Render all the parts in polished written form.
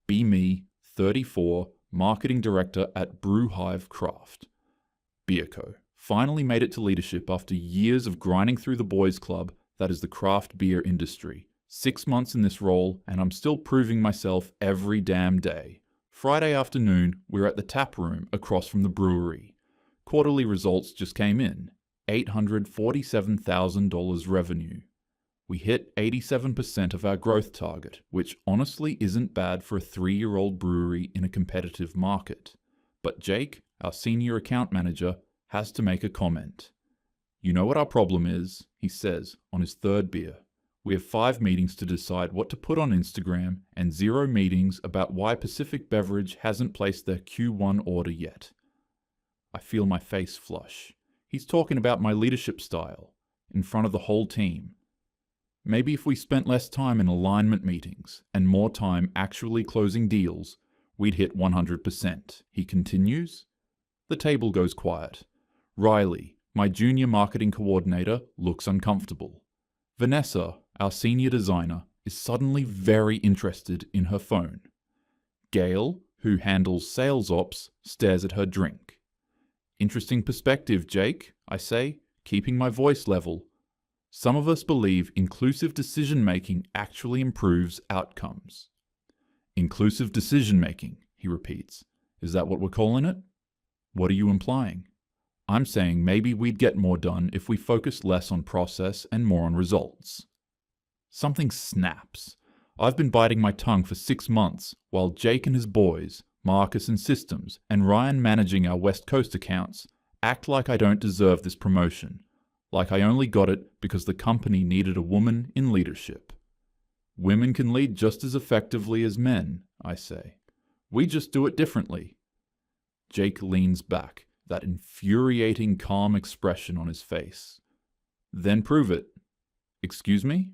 Be Me, 34, Marketing Director at Brewhive Craft. Beerco. Finally made it to leadership after years of grinding through the boys' club that is the craft beer industry. 6 months in this role, and I'm still proving myself every damn day. Friday afternoon, we're at the tap room across from the brewery. Quarterly results just came in. $847,000 revenue. We hit 87% of our growth target, which honestly isn't bad for a 3-year-old brewery in a competitive market. But Jake, our senior account manager, has to make a comment. You know what our problem is, he says on his third beer. We have 5 meetings to decide what to put on Instagram and 0 meetings about why Pacific Beverage hasn't placed their Q1 order yet. I feel my face flush. He's talking about my leadership style, in front of the whole team. Maybe if we spent less time in alignment meetings and more time actually closing deals, we'd hit 100%, he continues. The table goes quiet. Riley, my junior marketing coordinator, looks uncomfortable. Vanessa, our senior designer, is suddenly very interested in her phone. Gail, who handles sales ops, stares at her drink. Interesting perspective, Jake, I say, keeping my voice level. Some of us believe inclusive decision-making actually improves outcomes. Inclusive decision-making, he repeats. Is that what we're calling it? What are you implying? I'm saying maybe we'd get more done if we focused less on process and more on results. Something snaps. I've been biting my tongue for 6 months while Jake and his boys, Marcus in systems, and Ryan managing our West Coast accounts, act like I don't deserve this promotion, like I only got it because the company needed a woman in leadership. Women can lead just as effectively as men, I say. We just do it differently. Jake leans back, that infuriating calm expression on his face. Then prove it. Excuse me?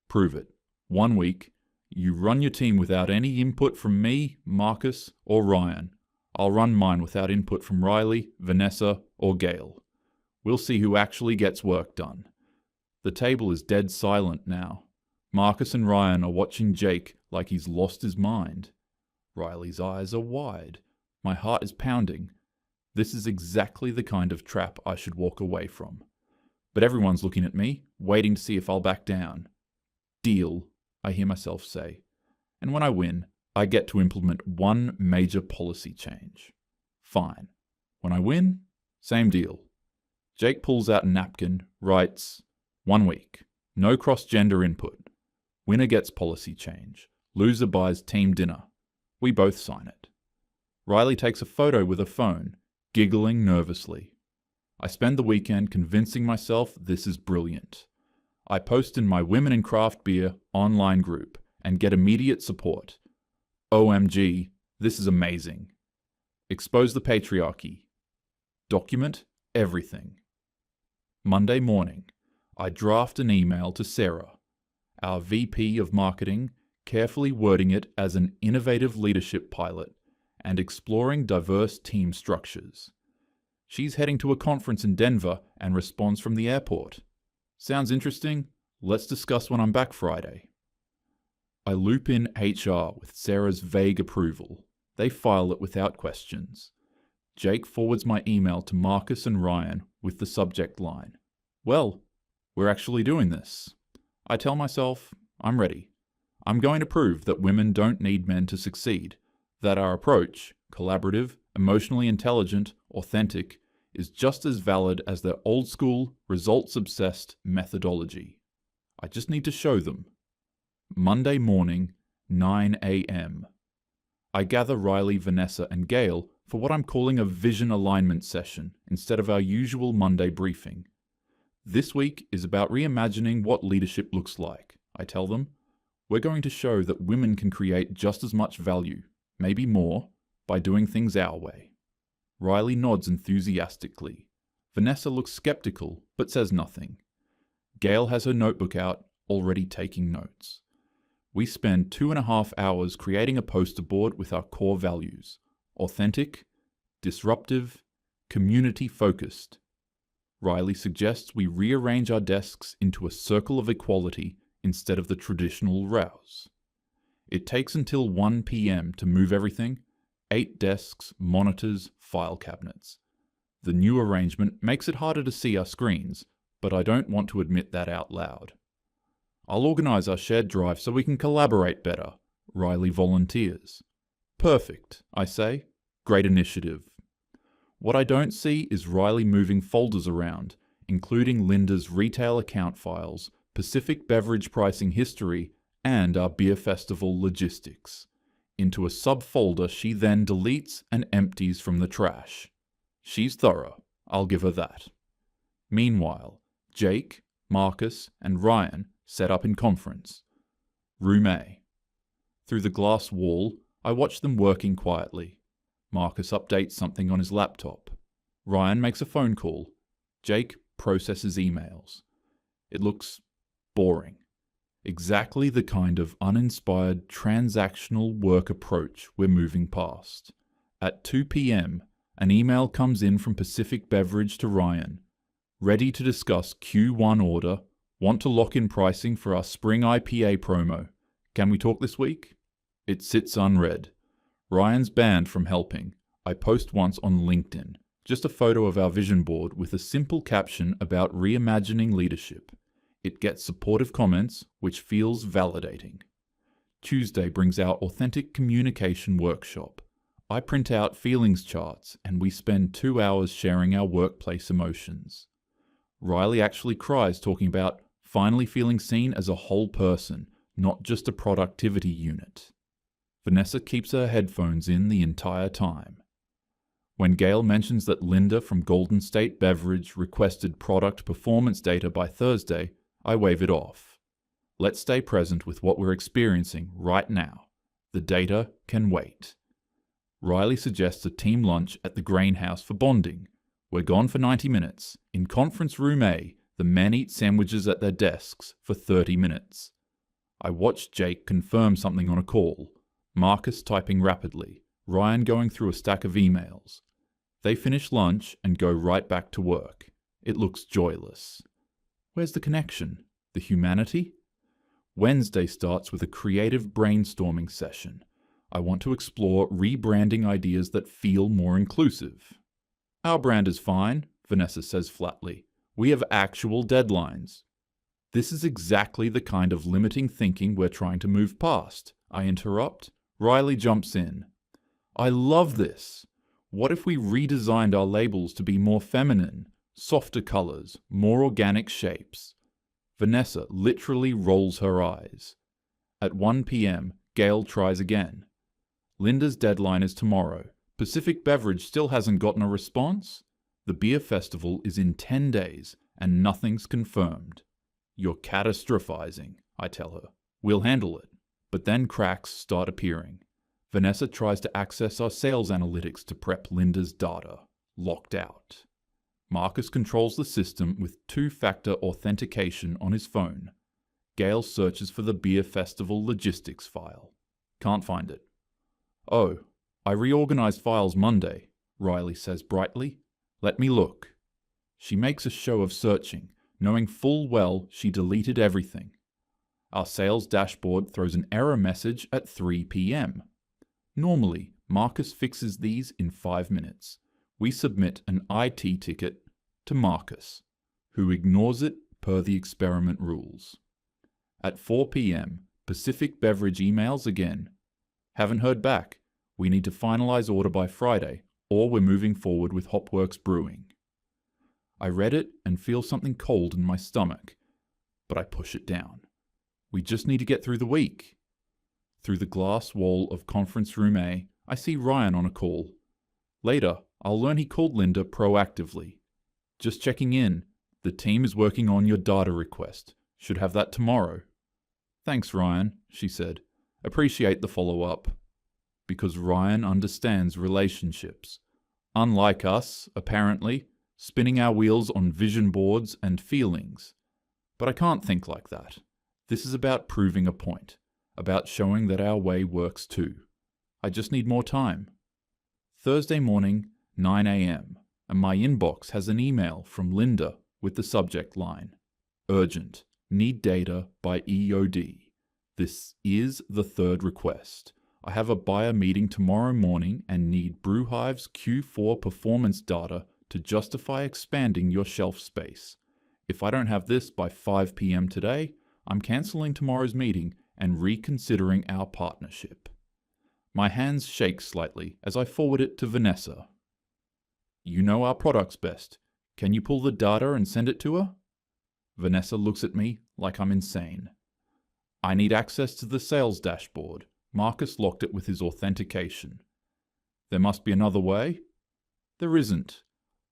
Prove it. 1 week. You run your team without any input from me, Marcus, or Ryan. I'll run mine without input from Riley, Vanessa, or Gail. We'll see who actually gets work done. The table is dead silent now. Marcus and Ryan are watching Jake like he's lost his mind. Riley's eyes are wide. My heart is pounding. This is exactly the kind of trap I should walk away from. But everyone's looking at me, waiting to see if I'll back down. Deal, I hear myself say. And when I win, I get to implement one major policy change. Fine. When I win, same deal. Jake pulls out a napkin, writes, 1 week. No cross-gender input. Winner gets policy change. Loser buys team dinner. We both sign it. Riley takes a photo with a phone, giggling nervously. I spend the weekend convincing myself this is brilliant. I post in my Women in Craft Beer online group and get immediate support. OMG, this is amazing. Expose the patriarchy. Document everything. Monday morning, I draft an email to Sarah, our VP of Marketing, carefully wording it as an innovative leadership pilot and exploring diverse team structures. She's heading to a conference in Denver and responds from the airport. Sounds interesting? Let's discuss when I'm back Friday. I loop in HR with Sarah's vague approval. They file it without questions. Jake forwards my email to Marcus and Ryan with the subject line. Well, we're actually doing this. I tell myself, I'm ready. I'm going to prove that women don't need men to succeed, that our approach, collaborative, emotionally intelligent, authentic, is just as valid as their old-school, results-obsessed methodology. I just need to show them. Monday morning, 9 a.m. I gather Riley, Vanessa, and Gail for what I'm calling a vision alignment session instead of our usual Monday briefing. This week is about reimagining what leadership looks like. I tell them, we're going to show that women can create just as much value, maybe more, by doing things our way. Riley nods enthusiastically. Vanessa looks skeptical, but says nothing. Gail has her notebook out, already taking notes. We spend 2.5 hours creating a poster board with our core values: authentic, disruptive, community-focused. Riley suggests we rearrange our desks into a circle of equality instead of the traditional rows. It takes until 1 p.m. to move everything: 8 desks, monitors, file cabinets. The new arrangement makes it harder to see our screens, but I don't want to admit that out loud. I'll organise our shared drive so we can collaborate better, Riley volunteers. Perfect, I say. Great initiative. What I don't see is Riley moving folders around, including Linda's retail account files, Pacific beverage pricing history, and our beer festival logistics, into a subfolder she then deletes and empties from the trash. She's thorough, I'll give her that. Meanwhile, Jake, Marcus, and Ryan set up in conference. Room A. Through the glass wall, I watch them working quietly. Marcus updates something on his laptop. Ryan makes a phone call. Jake processes emails. It looks boring. Exactly the kind of uninspired transactional work approach we're moving past. At 2 p.m., an email comes in from Pacific Beverage to Ryan. Ready to discuss Q1 order. Want to lock in pricing for our spring IPA promo. Can we talk this week? It sits unread. Ryan's banned from helping. I post once on LinkedIn. Just a photo of our vision board with a simple caption about reimagining leadership. It gets supportive comments, which feels validating. Tuesday brings our authentic communication workshop. I print out feelings charts and we spend 2 hours sharing our workplace emotions. Riley actually cries talking about finally feeling seen as a whole person, not just a productivity unit. Vanessa keeps her headphones in the entire time. When Gail mentions that Linda from Golden State Beverage requested product performance data by Thursday, I wave it off. Let's stay present with what we're experiencing right now. The data can wait. Riley suggests a team lunch at the Grain House for bonding. We're gone for 90 minutes. In conference room A, the men eat sandwiches at their desks for 30 minutes. I watch Jake confirm something on a call. Marcus typing rapidly. Ryan going through a stack of emails. They finish lunch and go right back to work. It looks joyless. Where's the connection? The humanity? Wednesday starts with a creative brainstorming session. I want to explore rebranding ideas that feel more inclusive. Our brand is fine, Vanessa says flatly. We have actual deadlines. This is exactly the kind of limiting thinking we're trying to move past. I interrupt. Riley jumps in. I love this. What if we redesigned our labels to be more feminine, softer colors, more organic shapes? Vanessa literally rolls her eyes. At 1 p.m., Gail tries again. Linda's deadline is tomorrow. Pacific Beverage still hasn't gotten a response? The beer festival is in 10 days, and nothing's confirmed. You're catastrophizing, I tell her. We'll handle it. But then cracks start appearing. Vanessa tries to access our sales analytics to prep Linda's data. Locked out. Marcus controls the system with 2-factor authentication on his phone. Gail searches for the beer festival logistics file. Can't find it. Oh, I reorganized files Monday, Riley says brightly. Let me look. She makes a show of searching, knowing full well she deleted everything. Our sales dashboard throws an error message at 3 p.m. Normally, Marcus fixes these in 5 minutes. We submit an IT ticket to Marcus, who ignores it per the experiment rules. At 4 p.m., Pacific Beverage emails again. Haven't heard back. We need to finalize order by Friday, or we're moving forward with Hopworks Brewing. I read it and feel something cold in my stomach, but I push it down. We just need to get through the week. Through the glass wall of conference room A, I see Ryan on a call. Later, I'll learn he called Linda proactively. Just checking in. The team is working on your data request. Should have that tomorrow. Thanks, Ryan, she said. Appreciate the follow-up. Because Ryan understands relationships. Unlike us, apparently, spinning our wheels on vision boards and feelings. But I can't think like that. This is about proving a point, about showing that our way works too. I just need more time. Thursday morning, 9 a.m., and my inbox has an email from Linda with the subject line, Urgent, need data by EOD. This is the third request. I have a buyer meeting tomorrow morning and need Brewhive's Q4 performance data to justify expanding your shelf space. If I don't have this by 5 p.m. today, I'm cancelling tomorrow's meeting and reconsidering our partnership. My hands shake slightly as I forward it to Vanessa. You know our products best. Can you pull the data and send it to her? Vanessa looks at me like I'm insane. I need access to the sales dashboard. Marcus locked it with his authentication. There must be another way? There isn't.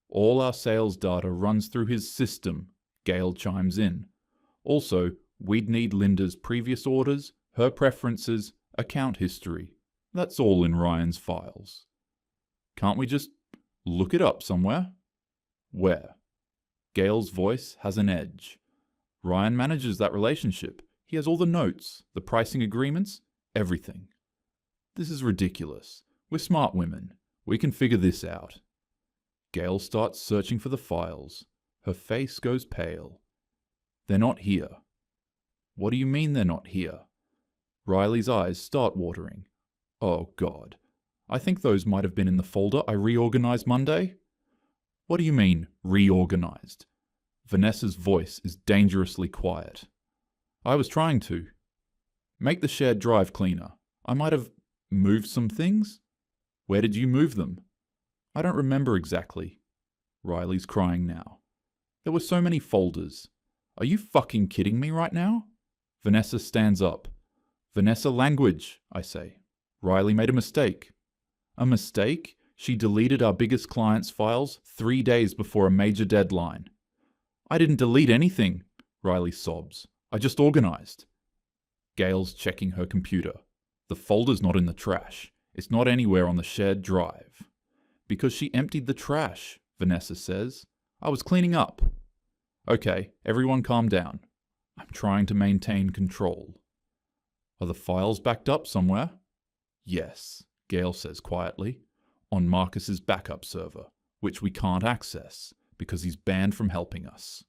All our sales data runs through his system, Gail chimes in. Also, we'd need Linda's previous orders, her preferences, account history. That's all in Ryan's files. Can't we just look it up somewhere? Where? Gail's voice has an edge. Ryan manages that relationship. He has all the notes, the pricing agreements, everything. This is ridiculous. We're smart women. We can figure this out. Gail starts searching for the files. Her face goes pale. They're not here. What do you mean they're not here? Riley's eyes start watering. Oh God. I think those might have been in the folder I reorganized Monday. What do you mean, reorganized? Vanessa's voice is dangerously quiet. I was trying to. Make the shared drive cleaner. I might have moved some things. Where did you move them? I don't remember exactly. Riley's crying now. There were so many folders. Are you fucking kidding me right now? Vanessa stands up. Vanessa, language, I say. Riley made a mistake. A mistake? She deleted our biggest client's files 3 days before a major deadline. I didn't delete anything, Riley sobs. I just organized. Gail's checking her computer. The folder's not in the trash. It's not anywhere on the shared drive. Because she emptied the trash, Vanessa says. I was cleaning up. Okay, everyone calm down. I'm trying to maintain control. Are the files backed up somewhere? Yes, Gail says quietly. On Marcus's backup server, which we can't access because he's banned from helping us.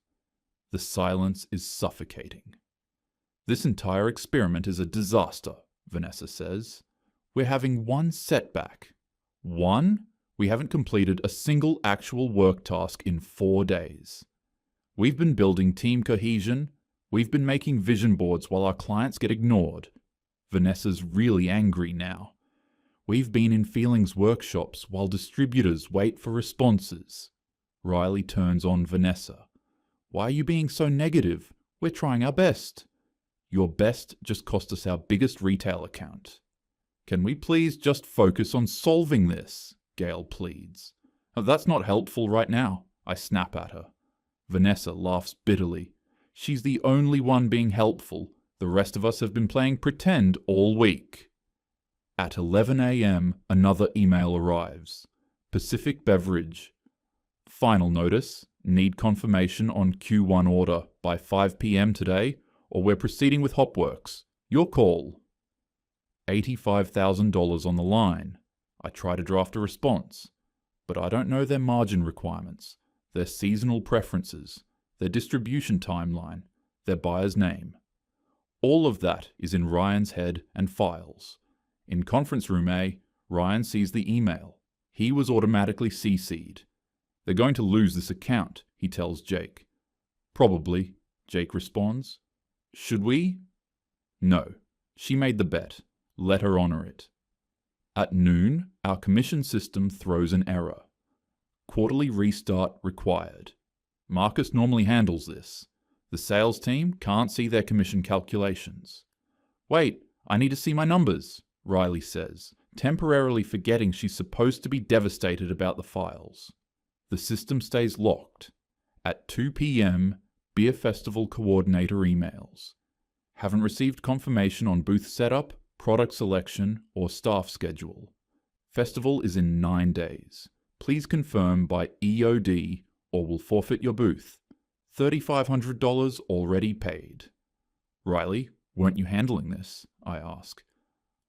The silence is suffocating. This entire experiment is a disaster, Vanessa says. We're having one setback. One? We haven't completed a single actual work task in 4 days. We've been building team cohesion. We've been making vision boards while our clients get ignored. Vanessa's really angry now. We've been in feelings workshops while distributors wait for responses. Riley turns on Vanessa. Why are you being so negative? We're trying our best. Your best just cost us our biggest retail account. Can we please just focus on solving this? Gail pleads. Oh, that's not helpful right now, I snap at her. Vanessa laughs bitterly. She's the only one being helpful. The rest of us have been playing pretend all week. At 11 a.m., another email arrives. Pacific Beverage. Final notice. Need confirmation on Q1 order by 5 p.m. today, or we're proceeding with Hopworks. Your call. $85,000 on the line. I try to draft a response, but I don't know their margin requirements, their seasonal preferences, their distribution timeline, their buyer's name. All of that is in Ryan's head and files. In conference room A, Ryan sees the email. He was automatically CC'd. They're going to lose this account, he tells Jake. Probably, Jake responds. Should we? No. She made the bet. Let her honor it. At noon, our commission system throws an error. Quarterly restart required. Marcus normally handles this. The sales team can't see their commission calculations. Wait, I need to see my numbers, Riley says, temporarily forgetting she's supposed to be devastated about the files. The system stays locked. At 2 p.m., Beer Festival coordinator emails. Haven't received confirmation on booth setup, product selection, or staff schedule. Festival is in 9 days. Please confirm by EOD or we'll forfeit your booth. $3,500 already paid. Riley, weren't you handling this? I ask.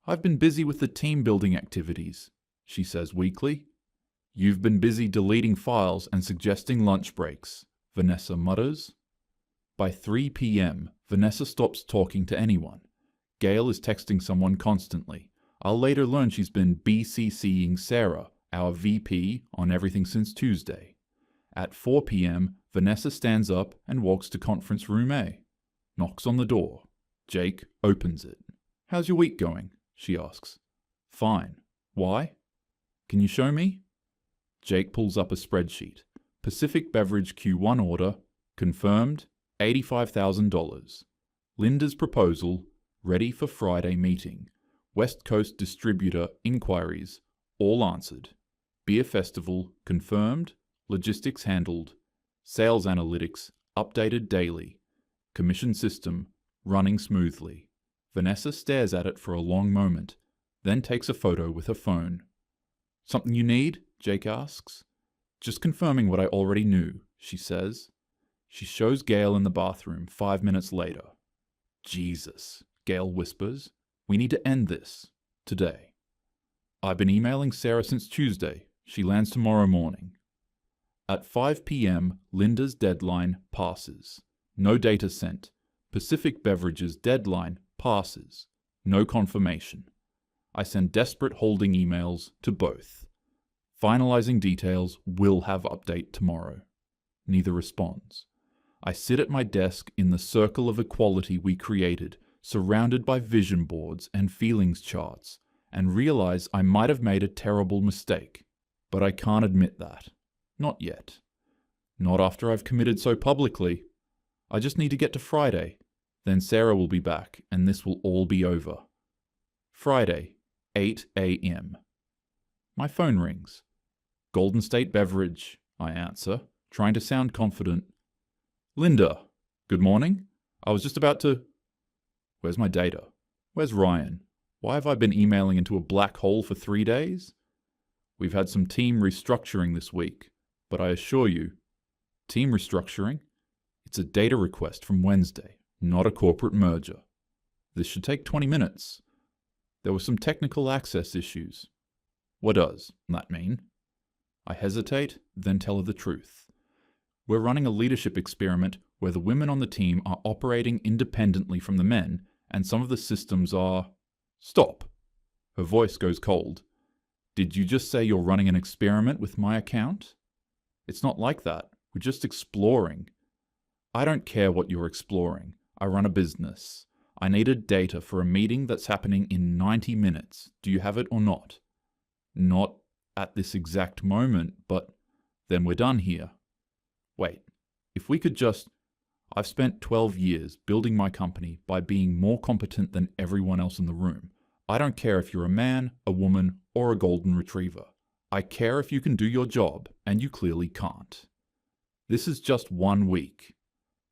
I've been busy with the team building activities, she says weakly. You've been busy deleting files and suggesting lunch breaks, Vanessa mutters. By 3 p.m., Vanessa stops talking to anyone. Gail is texting someone constantly. I'll later learn she's been BCCing Sarah, our VP, on everything since Tuesday. At 4 p.m., Vanessa stands up and walks to conference room A. Knocks on the door. Jake opens it. "How's your week going?" she asks. "Fine. Why?" "Can you show me?" Jake pulls up a spreadsheet. Pacific Beverage Q1 order, confirmed, $85,000. Linda's proposal, ready for Friday meeting. West Coast distributor inquiries, all answered. Beer festival, confirmed, logistics handled. Sales analytics, updated daily. Commission system, running smoothly. Vanessa stares at it for a long moment, then takes a photo with her phone. "Something you need?" Jake asks. "Just confirming what I already knew," she says. She shows Gail in the bathroom 5 minutes later. "Jesus," Gail whispers. "We need to end this. Today." "I've been emailing Sarah since Tuesday. She lands tomorrow morning." At 5 p.m., Linda's deadline passes. No data sent. Pacific Beverages deadline passes. No confirmation. I send desperate holding emails to both. Finalizing details will have update tomorrow. Neither responds. I sit at my desk in the circle of equality we created, surrounded by vision boards and feelings charts, and realize I might have made a terrible mistake. But I can't admit that. Not yet. Not after I've committed so publicly. I just need to get to Friday. Then Sarah will be back, and this will all be over. Friday, 8 a.m. My phone rings. "Golden State Beverage," I answer, trying to sound confident. "Linda, good morning. I was just about to..." Where's my data? Where's Ryan? Why have I been emailing into a black hole for 3 days? We've had some team restructuring this week, but I assure you, team restructuring? It's a data request from Wednesday, not a corporate merger. This should take 20 minutes. There were some technical access issues. What does that mean? I hesitate, then tell her the truth. We're running a leadership experiment where the women on the team are operating independently from the men, and some of the systems are... Stop. Her voice goes cold. Did you just say you're running an experiment with my account? It's not like that. We're just exploring. I don't care what you're exploring. I run a business. I needed data for a meeting that's happening in 90 minutes. Do you have it or not? Not at this exact moment, but then we're done here. Wait, if we could just... I've spent 12 years building my company by being more competent than everyone else in the room. I don't care if you're a man, a woman, or a golden retriever. I care if you can do your job, and you clearly can't. This is just 1 week.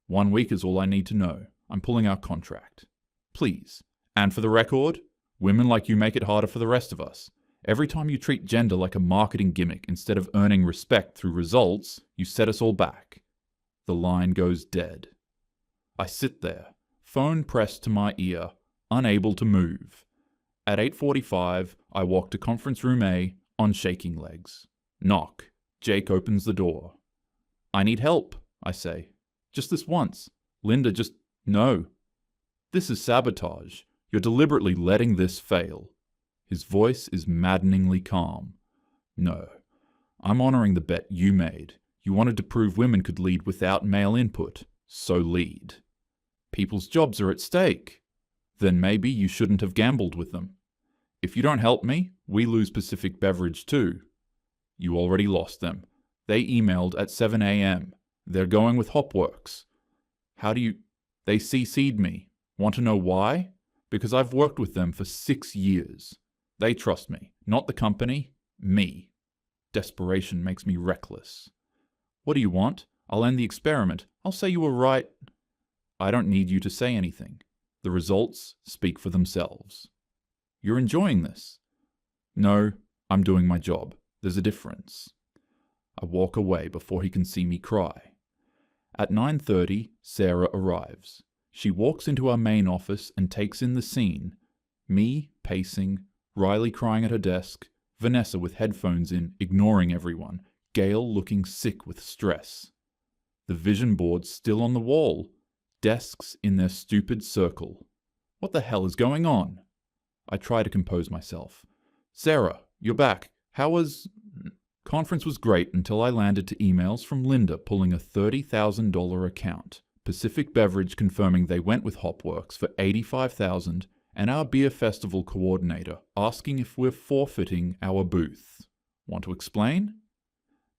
1 week is all I need to know. I'm pulling our contract. Please. And for the record, women like you make it harder for the rest of us. Every time you treat gender like a marketing gimmick instead of earning respect through results, you set us all back. The line goes dead. I sit there, phone pressed to my ear, unable to move. At 8:45, I walk to conference room A on shaking legs. Knock. Jake opens the door. I need help, I say. Just this once. Linda, just no. This is sabotage. You're deliberately letting this fail. His voice is maddeningly calm. No. I'm honoring the bet you made. You wanted to prove women could lead without male input. So lead. People's jobs are at stake. Then maybe you shouldn't have gambled with them. If you don't help me, we lose Pacific Beverage too. You already lost them. They emailed at 7 a.m. They're going with Hopworks. How do you... They CC'd me. Want to know why? Because I've worked with them for 6 years. They trust me. Not the company. Me. Desperation makes me reckless. What do you want? I'll end the experiment. I'll say you were right. I don't need you to say anything. The results speak for themselves. You're enjoying this. No, I'm doing my job. There's a difference. I walk away before he can see me cry. At 9:30, Sarah arrives. She walks into our main office and takes in the scene. Me, pacing, Riley crying at her desk, Vanessa with headphones in, ignoring everyone, Gail looking sick with stress. The vision board still on the wall, desks in their stupid circle. What the hell is going on? I try to compose myself. Sarah, you're back. How was... Conference was great until I landed to emails from Linda pulling a $30,000 account, Pacific Beverage confirming they went with Hopworks for $85,000, and our beer festival coordinator asking if we're forfeiting our booth. Want to explain?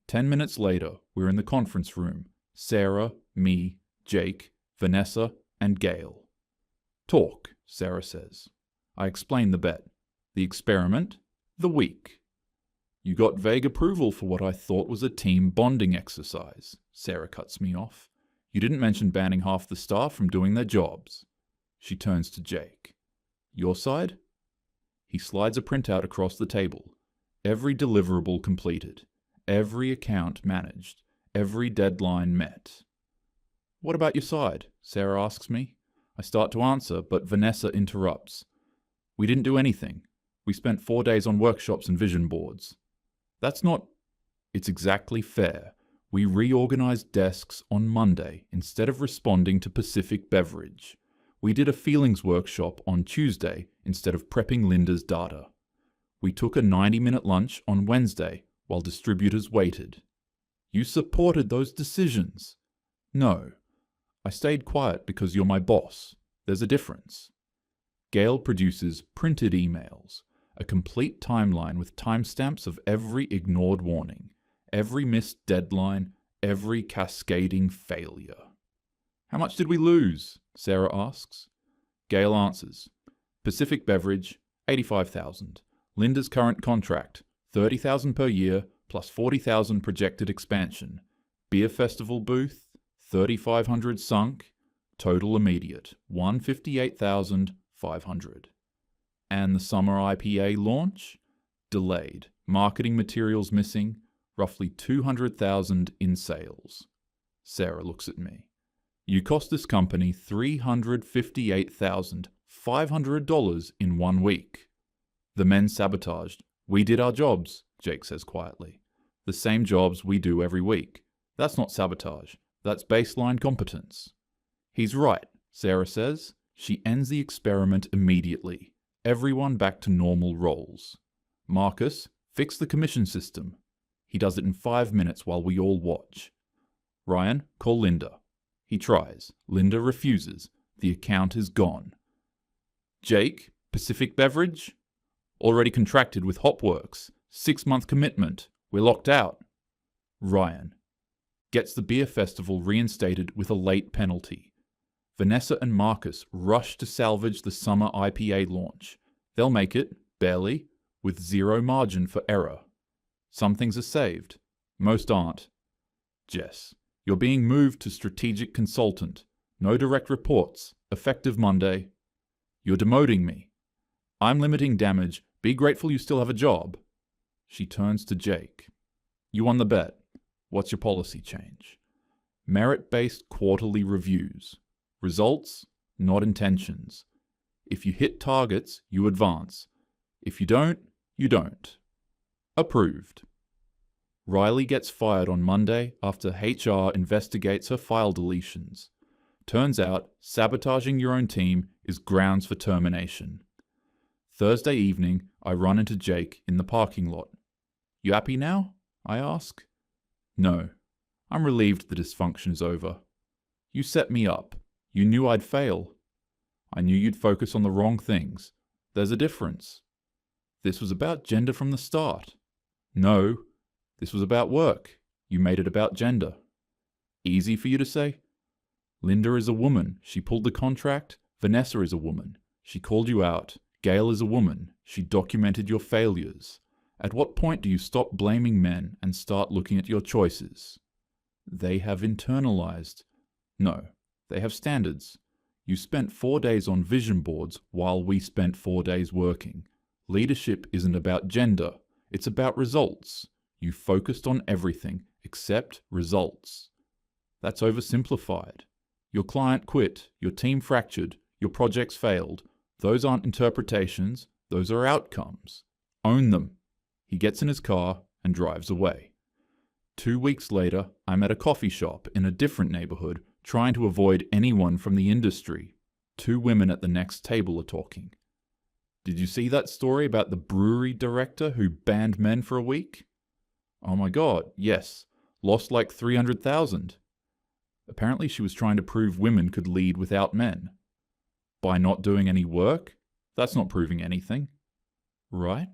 10 minutes later, we're in the conference room. Sarah, me, Jake, Vanessa, and Gail. Talk, Sarah says. I explain the bet, the experiment, the week. You got vague approval for what I thought was a team bonding exercise, Sarah cuts me off. You didn't mention banning half the staff from doing their jobs. She turns to Jake. Your side? He slides a printout across the table. Every deliverable completed. Every account managed. Every deadline met. What about your side? Sarah asks me. I start to answer, but Vanessa interrupts. We didn't do anything. We spent 4 days on workshops and vision boards. That's not... It's exactly fair. We reorganized desks on Monday instead of responding to Pacific Beverage. We did a feelings workshop on Tuesday instead of prepping Linda's data. We took a 90-minute lunch on Wednesday while distributors waited. You supported those decisions. No. I stayed quiet because you're my boss. There's a difference. Gail produces printed emails, a complete timeline with timestamps of every ignored warning, every missed deadline, every cascading failure. How much did we lose? Sarah asks. Gail answers. Pacific Beverage, $85,000. Linda's current contract, $30,000 per year plus $40,000 projected expansion. Beer festival booth, $3,500 sunk. Total immediate, $158,500. And the summer IPA launch? Delayed. Marketing materials missing. Roughly $200,000 in sales. Sarah looks at me. You cost this company $358,500 in 1 week. The men sabotaged. We did our jobs, Jake says quietly. The same jobs we do every week. That's not sabotage. That's baseline competence. He's right, Sarah says. She ends the experiment immediately. Everyone back to normal roles. Marcus, fix the commission system. He does it in 5 minutes while we all watch. Ryan, call Linda. He tries. Linda refuses. The account is gone. Jake, Pacific Beverage? Already contracted with Hopworks. 6-month commitment. We're locked out. Ryan gets the beer festival reinstated with a late penalty. Vanessa and Marcus rush to salvage the summer IPA launch. They'll make it, barely, with zero margin for error. Some things are saved. Most aren't. Jess, you're being moved to strategic consultant. No direct reports. Effective Monday. You're demoting me. I'm limiting damage. Be grateful you still have a job. She turns to Jake. You won the bet. What's your policy change? Merit-based quarterly reviews. Results, not intentions. If you hit targets, you advance. If you don't, you don't. Approved. Riley gets fired on Monday after HR investigates her file deletions. Turns out, sabotaging your own team is grounds for termination. Thursday evening, I run into Jake in the parking lot. You happy now? I ask. No. I'm relieved the dysfunction is over. You set me up. You knew I'd fail. I knew you'd focus on the wrong things. There's a difference. This was about gender from the start. No, this was about work. You made it about gender. Easy for you to say? Linda is a woman. She pulled the contract. Vanessa is a woman. She called you out. Gail is a woman. She documented your failures. At what point do you stop blaming men and start looking at your choices? They have internalized. No, they have standards. You spent 4 days on vision boards while we spent 4 days working. Leadership isn't about gender. It's about results. You focused on everything except results. That's oversimplified. Your client quit. Your team fractured. Your projects failed. Those aren't interpretations. Those are outcomes. Own them. He gets in his car and drives away. 2 weeks later, I'm at a coffee shop in a different neighborhood trying to avoid anyone from the industry. 2 women at the next table are talking. Did you see that story about the brewery director who banned men for a week? Oh my god, yes. Lost like 300,000. Apparently she was trying to prove women could lead without men. By not doing any work? That's not proving anything. Right?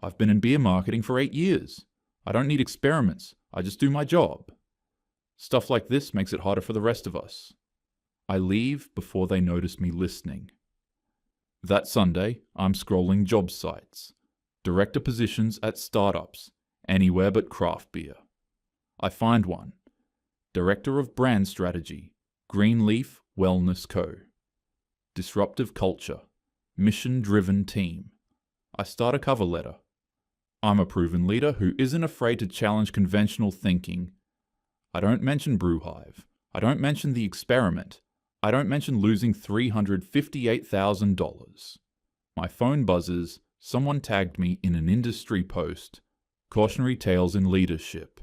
I've been in beer marketing for 8 years. I don't need experiments. I just do my job. Stuff like this makes it harder for the rest of us. I leave before they notice me listening. That Sunday, I'm scrolling job sites. Director positions at startups, anywhere but craft beer. I find one. Director of Brand Strategy, Greenleaf Wellness Co. Disruptive culture, mission-driven team. I start a cover letter. I'm a proven leader who isn't afraid to challenge conventional thinking. I don't mention Brewhive. I don't mention the experiment. I don't mention losing $358,000. My phone buzzes. Someone tagged me in an industry post. Cautionary tales in leadership.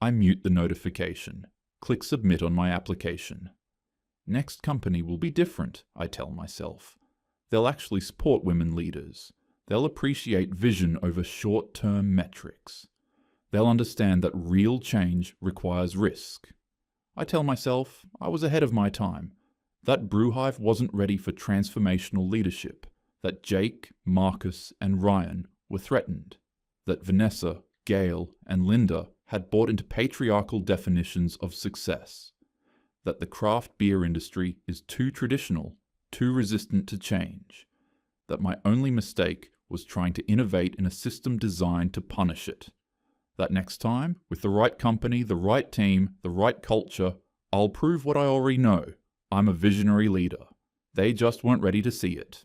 I mute the notification. Click submit on my application. Next company will be different, I tell myself. They'll actually support women leaders. They'll appreciate vision over short-term metrics. They'll understand that real change requires risk. I tell myself I was ahead of my time. That Brewhive wasn't ready for transformational leadership. That Jake, Marcus, and Ryan were threatened. That Vanessa, Gail, and Linda had bought into patriarchal definitions of success. That the craft beer industry is too traditional, too resistant to change. That my only mistake was trying to innovate in a system designed to punish it. That next time, with the right company, the right team, the right culture, I'll prove what I already know. I'm a visionary leader. They just weren't ready to see it.